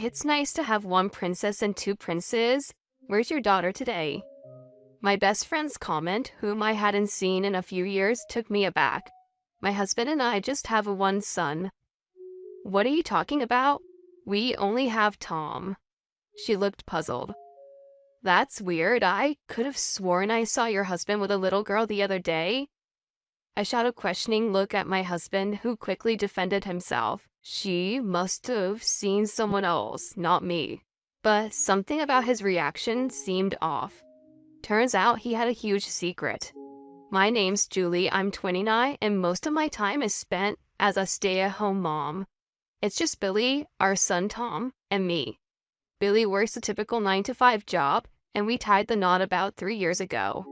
It's nice to have one princess and two princes. Where's your daughter today? My best friend's comment, whom I hadn't seen in a few years, took me aback. My husband and I just have one son. What are you talking about? We only have Tom. She looked puzzled. That's weird. I could have sworn I saw your husband with a little girl the other day. I shot a questioning look at my husband, who quickly defended himself. She must have seen someone else, not me. But something about his reaction seemed off. Turns out he had a huge secret. My name's Julie, I'm 29, and most of my time is spent as a stay-at-home mom. It's just Billy, our son Tom, and me. Billy works a typical 9-to-5 job, and we tied the knot about 3 years ago.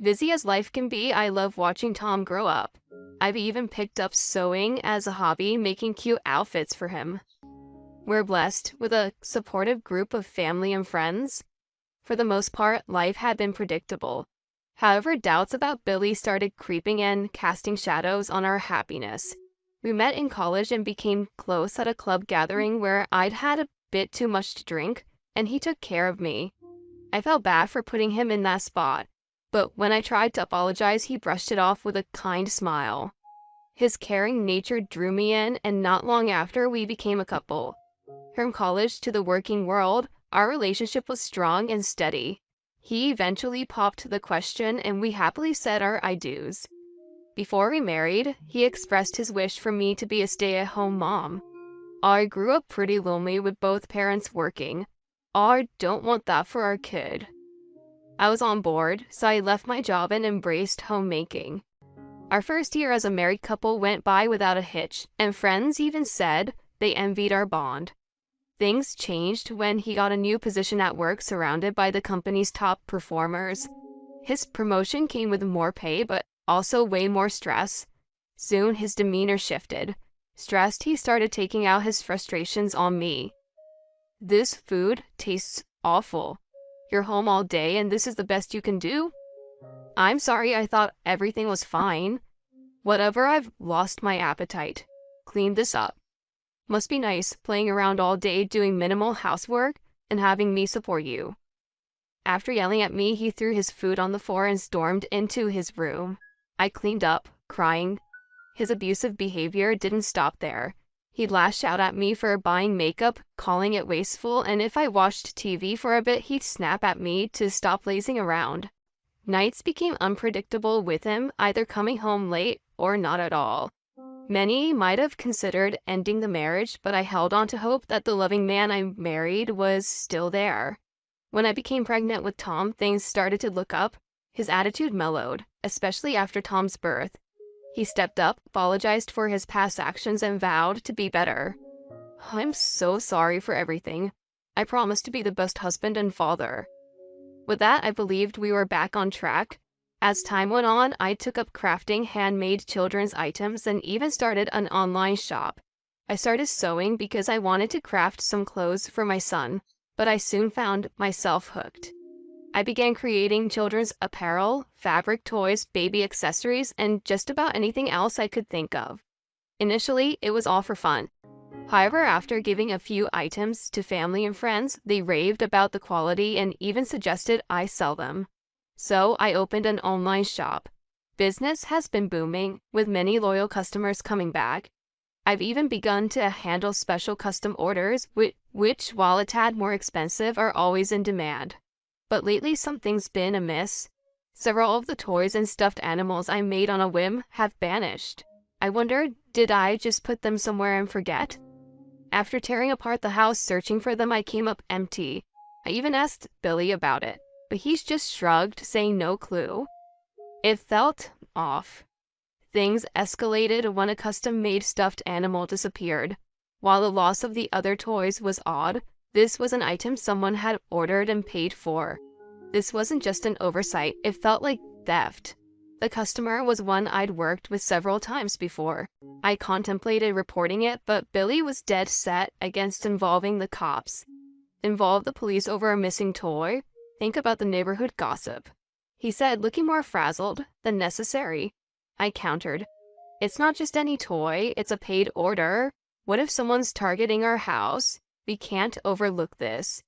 Busy as life can be, I love watching Tom grow up. I've even picked up sewing as a hobby, making cute outfits for him. We're blessed with a supportive group of family and friends. For the most part, life had been predictable. However, doubts about Billy started creeping in, casting shadows on our happiness. We met in college and became close at a club gathering where I'd had a bit too much to drink, and he took care of me. I felt bad for putting him in that spot, but when I tried to apologize, he brushed it off with a kind smile. His caring nature drew me in, and not long after, we became a couple. From college to the working world, our relationship was strong and steady. He eventually popped the question, and we happily said our I do's. Before we married, he expressed his wish for me to be a stay-at-home mom. I grew up pretty lonely with both parents working. I don't want that for our kid. I was on board, so I left my job and embraced homemaking. Our first year as a married couple went by without a hitch, and friends even said they envied our bond. Things changed when he got a new position at work surrounded by the company's top performers. His promotion came with more pay, but also way more stress. Soon his demeanor shifted. Stressed, he started taking out his frustrations on me. This food tastes awful. You're home all day and this is the best you can do? I'm sorry, I thought everything was fine. Whatever, I've lost my appetite. Clean this up. Must be nice playing around all day doing minimal housework and having me support you. After yelling at me, he threw his food on the floor and stormed into his room. I cleaned up, crying. His abusive behavior didn't stop there. He lashed out at me for buying makeup, calling it wasteful, and if I watched TV for a bit, he'd snap at me to stop lazing around. Nights became unpredictable with him, either coming home late or not at all. Many might have considered ending the marriage, but I held on to hope that the loving man I married was still there. When I became pregnant with Tom, things started to look up. His attitude mellowed, especially after Tom's birth. He stepped up, apologized for his past actions, and vowed to be better. I'm so sorry for everything. I promised to be the best husband and father. With that, I believed we were back on track. As time went on, I took up crafting handmade children's items and even started an online shop. I started sewing because I wanted to craft some clothes for my son, but I soon found myself hooked. I began creating children's apparel, fabric toys, baby accessories, and just about anything else I could think of. Initially, it was all for fun. However, after giving a few items to family and friends, they raved about the quality and even suggested I sell them. So I opened an online shop. Business has been booming, with many loyal customers coming back. I've even begun to handle special custom orders, which, while a tad more expensive, are always in demand. But lately something's been amiss. Several of the toys and stuffed animals I made on a whim have vanished. I wondered, did I just put them somewhere and forget? After tearing apart the house searching for them, I came up empty. I even asked Billy about it, but he's just shrugged, saying no clue. It felt off. Things escalated when a custom-made stuffed animal disappeared. While the loss of the other toys was odd, this was an item someone had ordered and paid for. This wasn't just an oversight, it felt like theft. The customer was one I'd worked with several times before. I contemplated reporting it, but Billy was dead set against involving the cops. Involve the police over a missing toy? Think about the neighborhood gossip. He said, looking more frazzled than necessary. I countered, it's not just any toy, it's a paid order. What if someone's targeting our house? We can't overlook this.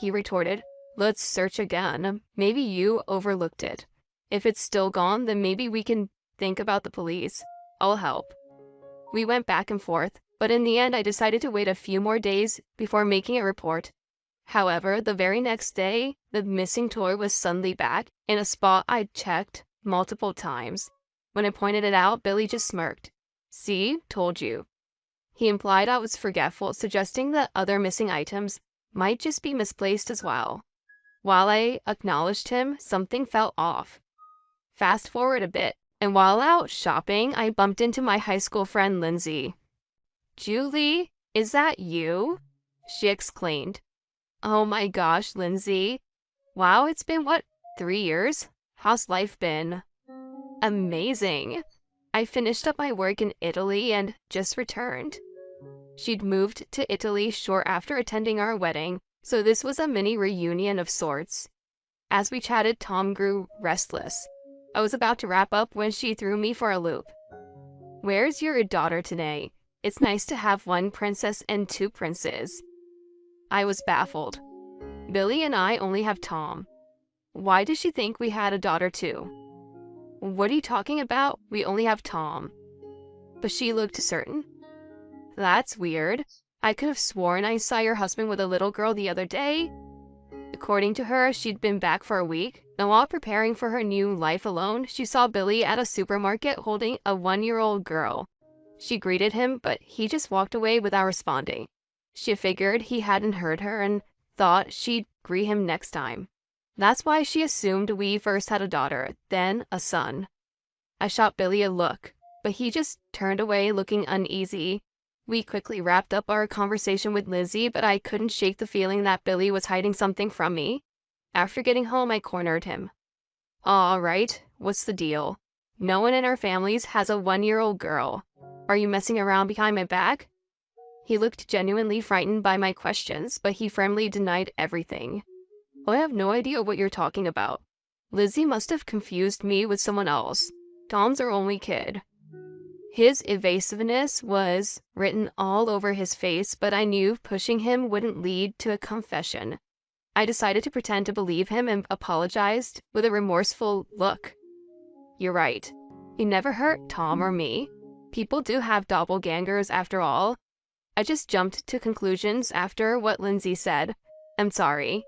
He retorted, let's search again. Maybe you overlooked it. If it's still gone, then maybe we can think about the police. I'll help. We went back and forth, but in the end I decided to wait a few more days before making a report. However, the very next day, the missing toy was suddenly back in a spot I'd checked multiple times. When I pointed it out, Billy just smirked. See, told you. He implied I was forgetful, suggesting that other missing items might just be misplaced as well. While I acknowledged him, something felt off. Fast forward a bit, and while out shopping, I bumped into my high school friend Lindsay. Julie, is that you? She exclaimed. Oh my gosh, Lindsay. Wow, it's been 3 years? How's life been? Amazing. I finished up my work in Italy and just returned. She'd moved to Italy short after attending our wedding, so this was a mini reunion of sorts. As we chatted, Tom grew restless. I was about to wrap up when she threw me for a loop. Where's your daughter today? It's nice to have one princess and two princes. I was baffled. Billy and I only have Tom. Why does she think we had a daughter too? What are you talking about? We only have Tom. But she looked certain. That's weird. I could have sworn I saw your husband with a little girl the other day. According to her, she'd been back for a week, and while preparing for her new life alone, she saw Billy at a supermarket holding a 1-year-old girl. She greeted him, but he just walked away without responding. She figured he hadn't heard her and thought she'd greet him next time. That's why she assumed we first had a daughter, then a son. I shot Billy a look, but he just turned away looking uneasy. We quickly wrapped up our conversation with Lizzie, but I couldn't shake the feeling that Billy was hiding something from me. After getting home, I cornered him. All right, what's the deal? No one in our families has a 1-year-old girl. Are you messing around behind my back? He looked genuinely frightened by my questions, but he firmly denied everything. I have no idea what you're talking about. Lizzie must have confused me with someone else. Tom's our only kid. His evasiveness was written all over his face, but I knew pushing him wouldn't lead to a confession. I decided to pretend to believe him and apologized with a remorseful look. You're right. He never hurt Tom or me. People do have doppelgangers after all. I just jumped to conclusions after what Lindsay said. I'm sorry.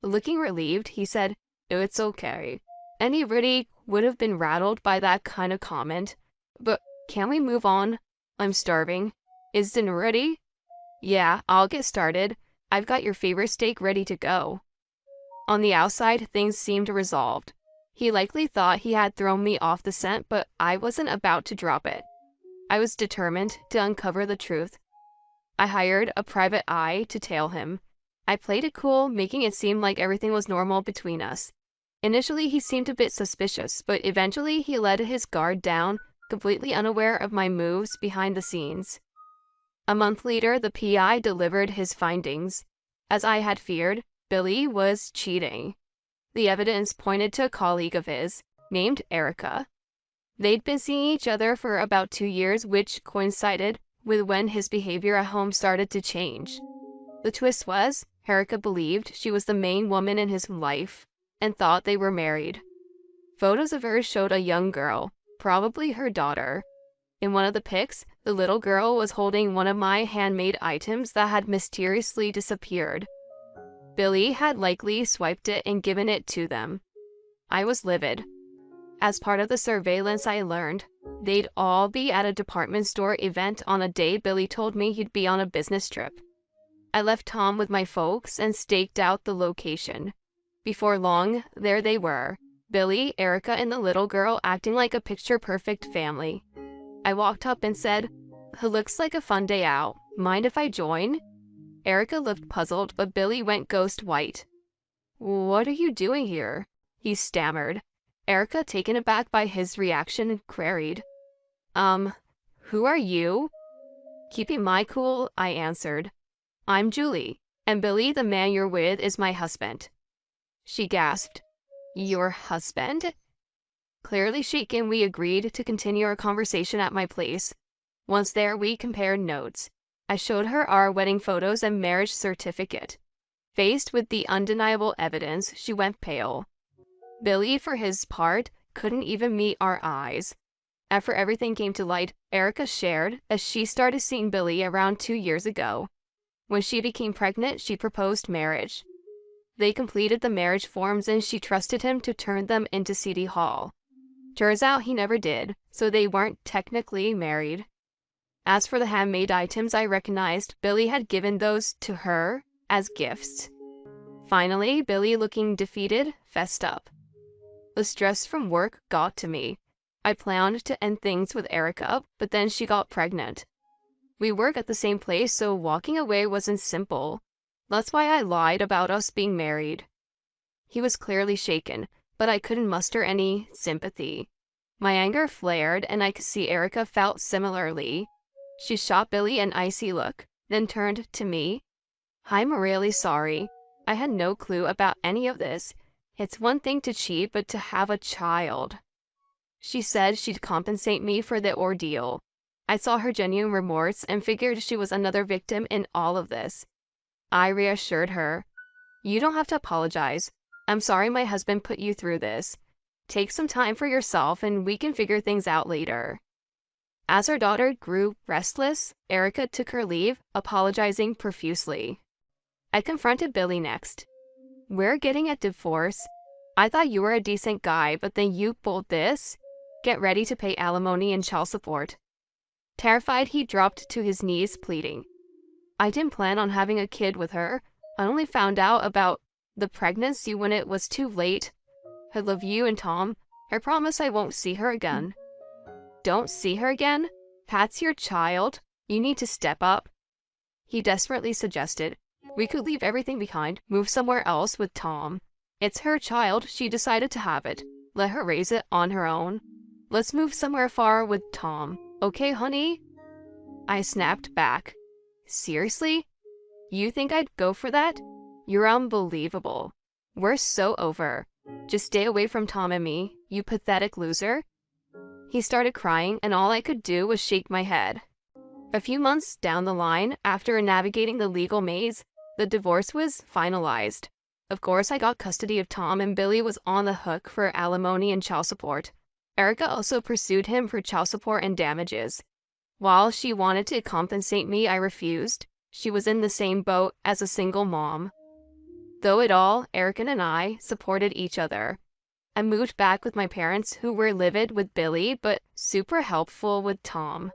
Looking relieved, he said, it's okay. Anybody would have been rattled by that kind of comment. But can we move on? I'm starving. Is dinner ready? Yeah, I'll get started. I've got your favorite steak ready to go. On the outside, things seemed resolved. He likely thought he had thrown me off the scent, but I wasn't about to drop it. I was determined to uncover the truth. I hired a private eye to tail him. I played it cool, making it seem like everything was normal between us. Initially, he seemed a bit suspicious, but eventually he let his guard down, completely unaware of my moves behind the scenes. A month later, the PI delivered his findings. As I had feared, Billy was cheating. The evidence pointed to a colleague of his, named Erica. They'd been seeing each other for about 2 years, which coincided with when his behavior at home started to change. The twist was, Erica believed she was the main woman in his life, and thought they were married. Photos of her showed a young girl, probably her daughter. In one of the pics, the little girl was holding one of my handmade items that had mysteriously disappeared. Billy had likely swiped it and given it to them. I was livid. As part of the surveillance, I learned they'd all be at a department store event on a day Billy told me he'd be on a business trip. I left Tom with my folks and staked out the location. Before long, there they were, Billy, Erica, and the little girl acting like a picture-perfect family. I walked up and said, looks like a fun day out. Mind if I join? Erica looked puzzled, but Billy went ghost white. What are you doing here? He stammered. Erica, taken aback by his reaction, queried, who are you? Keeping my cool, I answered, I'm Julie, and Billy, the man you're with, is my husband. She gasped, your husband? Clearly shaken, we agreed to continue our conversation at my place. Once there, we compared notes. I showed her our wedding photos and marriage certificate. Faced with the undeniable evidence, she went pale. Billy, for his part, couldn't even meet our eyes. After everything came to light, Erica shared that she started seeing Billy around 2 years ago. When she became pregnant, she proposed marriage. They completed the marriage forms and she trusted him to turn them into City Hall. Turns out he never did, so they weren't technically married. As for the handmade items, I recognized Billy had given those to her as gifts. Finally, Billy, looking defeated, fessed up. The stress from work got to me. I planned to end things with Erica, but then she got pregnant. We work at the same place, so walking away wasn't simple. That's why I lied about us being married. He was clearly shaken, but I couldn't muster any sympathy. My anger flared, and I could see Erica felt similarly. She shot Billy an icy look, then turned to me. "I'm really sorry. I had no clue about any of this. It's one thing to cheat, but to have a child." She said she'd compensate me for the ordeal. I saw her genuine remorse and figured she was another victim in all of this. I reassured her. "You don't have to apologize. I'm sorry my husband put you through this. Take some time for yourself and we can figure things out later." As her daughter grew restless, Erica took her leave, apologizing profusely. I confronted Billy next. "We're getting a divorce. I thought you were a decent guy, but then you pulled this? Get ready to pay alimony and child support." Terrified, he dropped to his knees, pleading. "I didn't plan on having a kid with her. I only found out about the pregnancy when it was too late. I love you and Tom. I promise I won't see her again." "Don't see her again? Pat's your child. You need to step up," he desperately suggested. "We could leave everything behind, move somewhere else with Tom. It's her child. She decided to have it. Let her raise it on her own. Let's move somewhere far with Tom. Okay, honey?" I snapped back. "Seriously? You think I'd go for that? You're unbelievable. We're so over. Just stay away from Tom and me, you pathetic loser." He started crying, and all I could do was shake my head. A few months down the line, after navigating the legal maze, the divorce was finalized. Of course, I got custody of Tom, and Billy was on the hook for alimony and child support. Erica also pursued him for child support and damages. While she wanted to compensate me, I refused. She was in the same boat as a single mom. Though it all, Erica and I supported each other. I moved back with my parents, who were livid with Billy, but super helpful with Tom.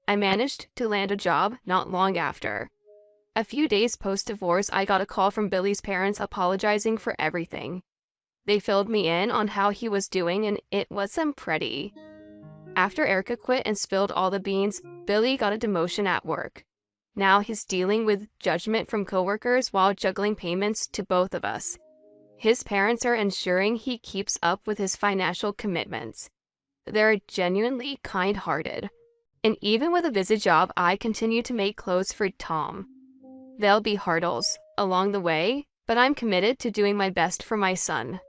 I managed to land a job not long after. A few days post-divorce, I got a call from Billy's parents apologizing for everything. They filled me in on how he was doing, and it wasn't pretty. After Erica quit and spilled all the beans, Billy got a demotion at work. Now he's dealing with judgment from coworkers while juggling payments to both of us. His parents are ensuring he keeps up with his financial commitments. They're genuinely kind-hearted. And even with a busy job, I continue to make clothes for Tom. There'll be hurdles along the way, but I'm committed to doing my best for my son.